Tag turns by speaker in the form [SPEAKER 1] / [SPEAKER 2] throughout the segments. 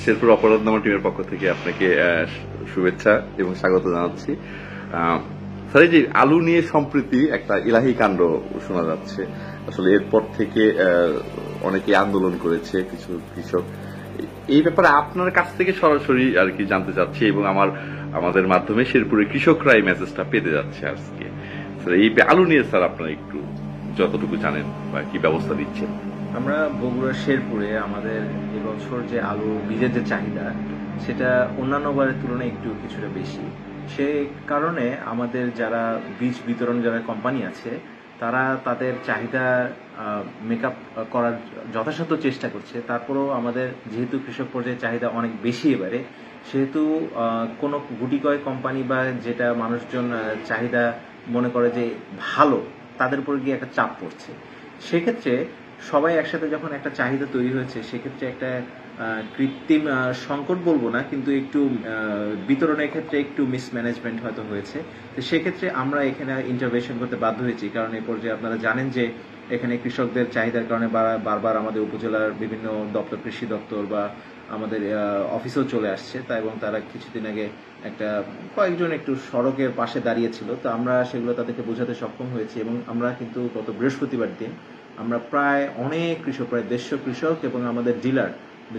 [SPEAKER 1] শেরপুর অপরাধনামা টিমের পক্ষ থেকে আপনাকে শুভেচ্ছা এবং স্বাগত জানাচ্ছি। স্যার, এই যে আলু নিয়ে সম্প্রতি একটা ইলাহি কাণ্ড শোনা যাচ্ছে, আসলে এরপর থেকে অনেকে আন্দোলন করেছে, কিছু কৃষক। এই ব্যাপারে আপনার কাছ থেকে সরাসরি আর কি জানতে চাচ্ছি, এবং আমাদের মাধ্যমে শেরপুরের কৃষকরা এই মেসেজটা পেতে যাচ্ছে আজকে। এই আলু নিয়ে স্যার আপনারা একটু যতটুকু জানেন বা কি ব্যবস্থা দিচ্ছেন।
[SPEAKER 2] আমরা বগুড়ার শেরপুরে আমাদের এবছর যে আলু বীজের যে চাহিদা সেটা অন্যান্য বারের তুলনায় একটু কিছুটা বেশি। সে কারণে আমাদের যারা বীজ বিতরণ যারা কোম্পানি আছে তারা তাদের চাহিদা মেকআপ করার যথাসাধ্য চেষ্টা করছে। তারপরেও আমাদের যেহেতু কৃষক পর্যায়ে চাহিদা অনেক বেশি এবারে, সেহেতু কোনো গুটি কয়েক কোম্পানি বা যেটা মানুষজন চাহিদা মনে করে যে ভালো, তাদের উপর গিয়ে একটা চাপ পড়ছে। সেক্ষেত্রে সবাই একসাথে যখন একটা চাহিদা তৈরি হয়েছে, সেক্ষেত্রে একটা কৃত্রিম সংকট বলবো না, কিন্তু একটু বিতরণের ক্ষেত্রে একটু মিসম্যানেজমেন্ট হয়তো হয়েছে। তো সেক্ষেত্রে আমরা এখানে ইন্টারভেনশন করতে বাধ্য হয়েছি, কারণ এই পর্যায়ে আপনারা জানেন যে এখানে কৃষকদের চাহিদার কারণে বারবার আমাদের উপজেলার বিভিন্ন দপ্তর, কৃষি দপ্তর বা আমাদের অফিসেও চলে আসছে। এবং তারা কিছুদিন আগে কয়েকজন একটু সড়কের পাশে দাঁড়িয়েছিল, তো আমরা সেগুলো তাদেরকে বোঝাতে সক্ষম হয়েছি। এবং আমরা কিন্তু গত বৃহস্পতিবার দিন আমরা প্রায় অনেক কৃষক, প্রায় 150 কৃষক এবং আমাদের ডিলার,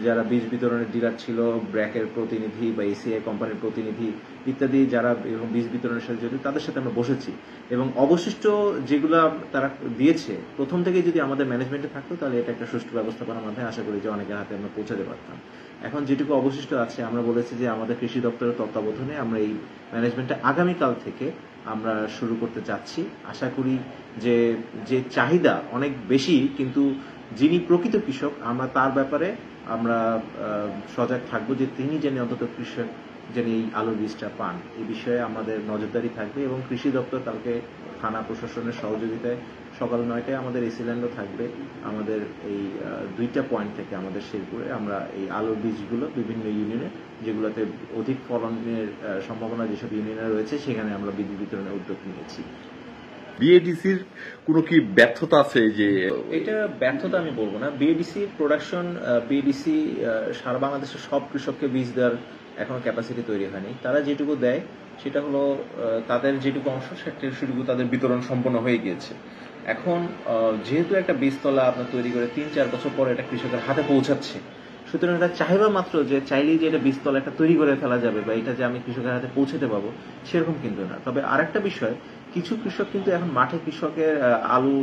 [SPEAKER 2] যারা বীজ বিতরণের ডিলার ছিল, ব্র্যাকের প্রতিনিধি বা এসিআই কোম্পানির প্রতিনিধি ইত্যাদি, যারা বীজ বিতরণের সাথে জড়িত, তাদের সাথে আমরা বসেছি। এবং অবশিষ্ট যেগুলো তারা দিয়েছে প্রথম থেকে যদি আমাদের ম্যানেজমেন্টে থাকতো, তাহলে এটা একটা সুষ্ঠু ব্যবস্থাপনার মাধ্যমে আশা করি যে অনেকের হাতে আমরা পৌঁছাতে পারতাম। এখন যেটুকু অবশিষ্ট আছে, আমরা বলেছি যে আমাদের কৃষি দপ্তরের তত্ত্বাবধানে আমরা এই ম্যানেজমেন্টটা আগামীকাল থেকে আমরা শুরু করতে যাচ্ছি। আশা করি যে যে চাহিদা অনেক বেশি, কিন্তু যিনি প্রকৃত কৃষক আমরা তার ব্যাপারে আমরা সজাগ থাকবো, যে তিনি যেন অন্তত কৃষক যেন এই আলুর বীজটা পান, এই বিষয়ে আমাদের নজরদারি থাকবে। এবং কৃষি দপ্তর কালকে থানা প্রশাসনের সহযোগিতায় সকাল 9টায় আমাদের এসিল্যান্ডও থাকবে। আমাদের এই 2টা পয়েন্ট থেকে আমাদের শেরপুরে আমরা এই আলুর বীজগুলো বিভিন্ন ইউনিয়নে, যেগুলোতে অধিক ফলনের সম্ভাবনা যেসব ইউনিয়নে রয়েছে, সেখানে আমরা বীজ বিতরণের উদ্যোগ নিয়েছি।
[SPEAKER 1] বিএডিসির কোনো কি ব্যর্থতা আছে? যে
[SPEAKER 2] এটা ব্যর্থতা আমি বলবো না। বিএডিসির প্রোডাকশন, বিএডিসি সারা বাংলাদেশের সব কৃষককে বীজ দেওয়ার এখনো ক্যাপাসিটি তৈরি হয়নি। তারা যেটুকু দেয় সেটা হলো তাদের যেটুকু অংশ, সেটুকু তাদের বিতরণ সম্পন্ন হয়ে গিয়েছে। এখন যেহেতু একটা বীজতলা আপনার তৈরি করে 3-4 বছর পরে এটা কৃষকের হাতে পৌঁছাচ্ছে, সুতরাং এটা চাইবা মাত্র যে চাইলেই যে এটা বীজতলা একটা তৈরি করে ফেলা যাবে বা এটা যে আমি কৃষকের হাতে পৌঁছাতে পাবো, সেরকম কিন্তু না। তবে আরেকটা বিষয়, কিছু কৃষক কিন্তু এখন মাঠে কৃষকের আলু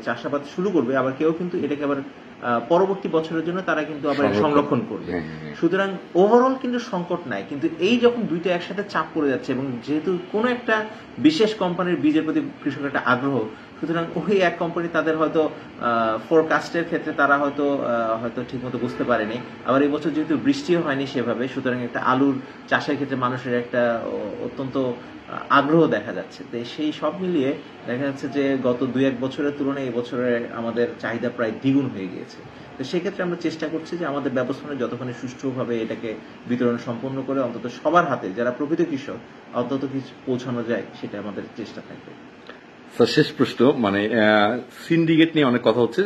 [SPEAKER 2] চাষাবাদ শুরু করবে, আবার কেউ কিন্তু এটাকে আবার পরবর্তী বছরের জন্য তারা কিন্তু আবার সংরক্ষণ করবে। সুতরাং ওভারঅল কিন্তু সংকট নাই, কিন্তু এই যখন দুইটা একসাথে চাপ পড়ে যাচ্ছে, এবং যেহেতু কোনো একটা বিশেষ কোম্পানির বীজের প্রতি কৃষকের একটা আগ্রহ, সুতরাং ওই এক কোম্পানি তাদের হয়তো ফোরকাস্টের ক্ষেত্রে তারা হয়তো ঠিকমতো বুঝতে পারেনি। আবার এই বছর যেহেতু বৃষ্টিও হয়নি সেভাবে, সুতরাং একটা আলুর চাষের ক্ষেত্রে মানুষের একটা অত্যন্ত আগ্রহ দেখা যাচ্ছে। তো সেই সব মিলিয়ে দেখা যাচ্ছে যে গত 2-1 বছরের তুলনায় এই বছরে আমাদের চাহিদা প্রায় দ্বিগুণ হয়ে গিয়েছে। তো সেক্ষেত্রে আমরা চেষ্টা করছি যে আমাদের ব্যবস্থাপনা যতক্ষণ সুষ্ঠুভাবে এটাকে বিতরণ সম্পন্ন করে অন্তত সবার হাতে, যারা প্রকৃত কৃষক, অন্তত কিছু পৌঁছানো যায়, সেটা আমাদের চেষ্টা থাকবে।
[SPEAKER 1] শেষ প্রশ্ন, মানে সিন্ডিকেট নিয়ে অনেক কথা হচ্ছে,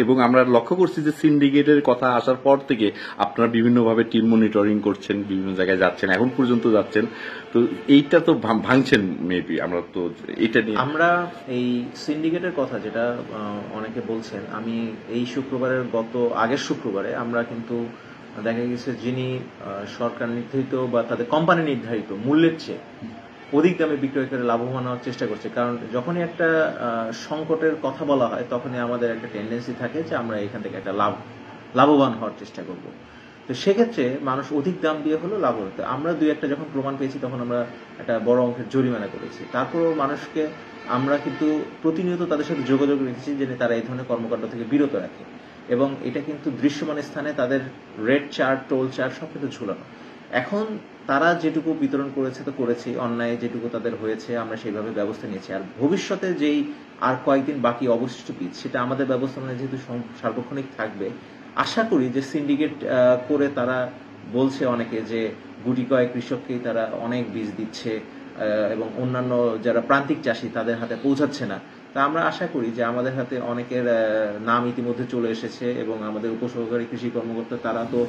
[SPEAKER 1] এবং আমরা লক্ষ্য করছি যে সিন্ডিকেটের কথা আসার পর থেকে আপনারা বিভিন্নভাবে টিম মনিটরিং করছেন, বিভিন্ন জায়গায় যাচ্ছেন, এখন পর্যন্ত যাচ্ছেন, তো এইটা তো ভাঙছেন মেবি। আমরা তো এটা নিয়ে
[SPEAKER 2] আমরা এই সিন্ডিকেটের কথা যেটা অনেকে বলছেন, আমি এই আগের শুক্রবারে আমরা কিন্তু দেখা গেছে যিনি সরকার নির্ধারিত বা তাদের কোম্পানি নির্ধারিত মূল্যের চেয়ে অধিক দামে বিক্রয় করে লাভবান হওয়ার চেষ্টা করছে। কারণ যখনই একটা সংকটের কথা বলা হয়, তখনই আমাদের একটা টেন্ডেন্সি থাকে যে আমরা এখান থেকে একটা লাভবান হওয়ার চেষ্টা করব। তো সেক্ষেত্রে মানুষ অধিক দাম দিয়ে হলেও লাভ হতো। আমরা 2-1টা যখন প্রমাণ পেয়েছি, তখন আমরা একটা বড় অঙ্কের জরিমানা করেছি। তারপরও মানুষকে আমরা কিন্তু প্রতিনিয়ত তাদের সাথে যোগাযোগ রেখেছি যে তারা এই ধরনের কর্মকাণ্ড থেকে বিরত রাখে, এবং এটা কিন্তু দৃশ্যমান স্থানে তাদের রেড চার্ট, টোল চার্ট সব কিন্তু ঝুলানো। এখন তারা যেটুকু বিতরণ করেছে তো করেছি, অন্যায় যেটুকু তাদের হয়েছে আমরা সেইভাবে ব্যবস্থা নিয়েছি। আর ভবিষ্যতে যেই আর কয়েকদিন বাকি অবশিষ্ট বীজ, সেটা আমাদের ব্যবস্থাপনায় যেহেতু সার্বক্ষণিক থাকবে, আশা করি যে সিন্ডিকেট করে তারা বলছে অনেকে যে গুটি কয়েক কৃষককেই তারা অনেক বীজ দিচ্ছে, এবং অন্যান্য যারা প্রান্তিক চাষি তাদের হাতে পৌঁছাচ্ছে না। তা আমরা আশা করি যে আমাদের হাতে অনেকের নাম ইতিমধ্যে চলে এসেছে এবং আমাদের উপসহকারী কৃষি কর্মকর্তা তারা তো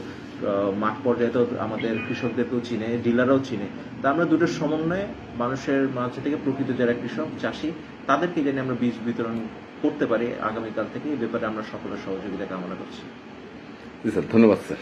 [SPEAKER 2] মাঠ পর্যায়ে তো আমাদের কৃষকদেরকেও চিনে, ডিলাররাও চিনে। তা আমরা দুটোর সমন্বয়ে মানুষের মাঝে থেকে প্রকৃত যারা কৃষক চাষি তাদেরকে যেন আমরা বীজ বিতরণ করতে পারি আগামীকাল থেকে, এই ব্যাপারে আমরা সকলের সহযোগিতা কামনা করছি।
[SPEAKER 1] জি স্যার, ধন্যবাদ স্যার।